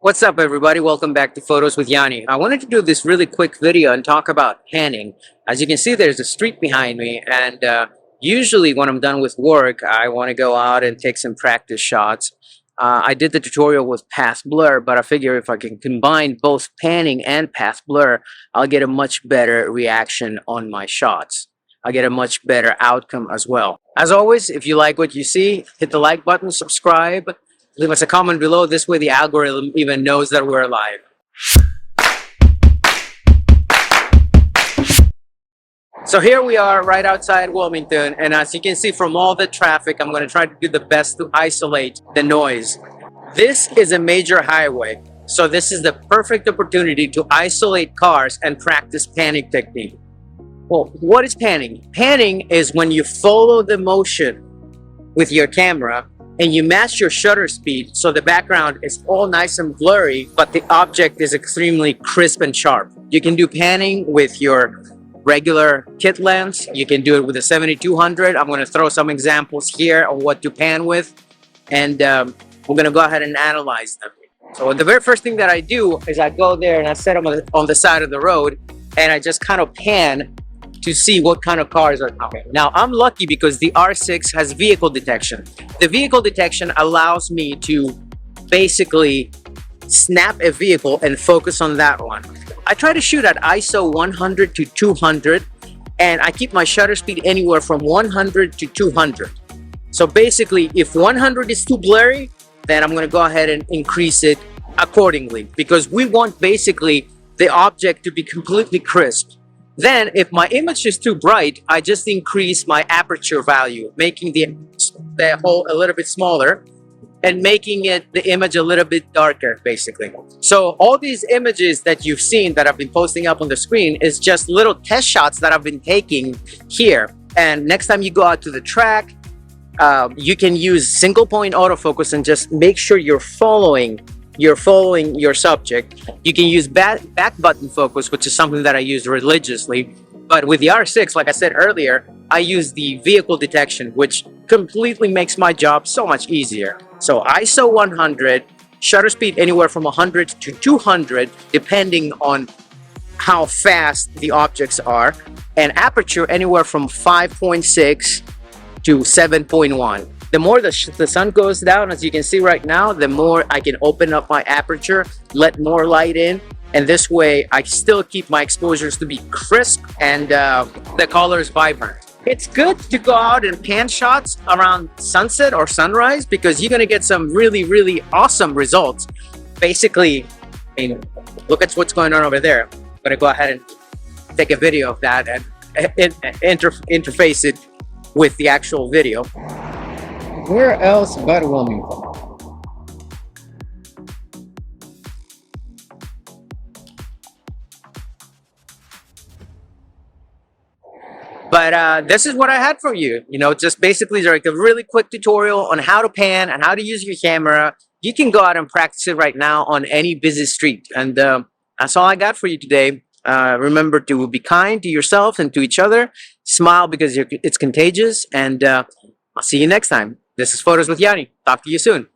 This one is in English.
What's up, everybody? Welcome back to Photos with Yanni. I wanted to do this really quick video and talk about panning. As you can see, there's a street behind me, and usually when I'm done with work, I want to go out and take some practice shots. I did the tutorial with path blur, but I figure if I can combine both panning and path blur, I'll get a much better reaction on my shots. I'll get a much better outcome as well. As always, if you like what you see, hit the like button, subscribe, leave us a comment below. This way the algorithm even knows that we're live. So here we are right outside Wilmington, and as you can see from all the traffic, I'm going to try to do the best to isolate the noise. This is a major highway, so this is the perfect opportunity to isolate cars and practice panning technique. Well, what is panning? Panning is when you follow the motion with your camera and you match your shutter speed so the background is all nice and blurry, but the object is extremely crisp and sharp. You can do panning with your regular kit lens. You can do it with a 7200. I'm going to throw some examples here on what to pan with, and we're going to go ahead and analyze them. So the very first thing that I do is I go there and I set them on the side of the road, and I just kind of pan to see what kind of cars are coming. Now, I'm lucky because the R6 has vehicle detection. The vehicle detection allows me to basically snap a vehicle and focus on that one. I try to shoot at ISO 100 to 200, and I keep my shutter speed anywhere from 100 to 200. So basically, if 100 is too blurry, then I'm going to go ahead and increase it accordingly, because we want basically the object to be completely crisp. Then, if my image is too bright, I just increase my aperture value, making the hole a little bit smaller and making the image a little bit darker, basically. So all these images that you've seen that I've been posting up on the screen is just little test shots that I've been taking here. And next time you go out to the track, you can use single point autofocus and just make sure you're following your subject. You can use back button focus, which is something that I use religiously. But with the R6, like I said earlier, I use the vehicle detection, which completely makes my job so much easier. So ISO 100, shutter speed anywhere from 100 to 200, depending on how fast the objects are, and aperture anywhere from 5.6 to 7.1. The more the sun goes down, as you can see right now, the more I can open up my aperture, let more light in, and this way I still keep my exposures to be crisp and the colors vibrant. It's good to go out and pan shots around sunset or sunrise because you're gonna get some really awesome results. Basically, I mean, look at what's going on over there. I'm gonna go ahead and take a video of that and interface it with the actual video. Where else but Wilmington? But this is what I had for you. You know, just basically like a really quick tutorial on how to pan and how to use your camera. You can go out and practice it right now on any busy street. And that's all I got for you today. Remember to be kind to yourself and to each other. Smile because it's contagious. And I'll see you next time. This is Photos with Yanni. Talk to you soon.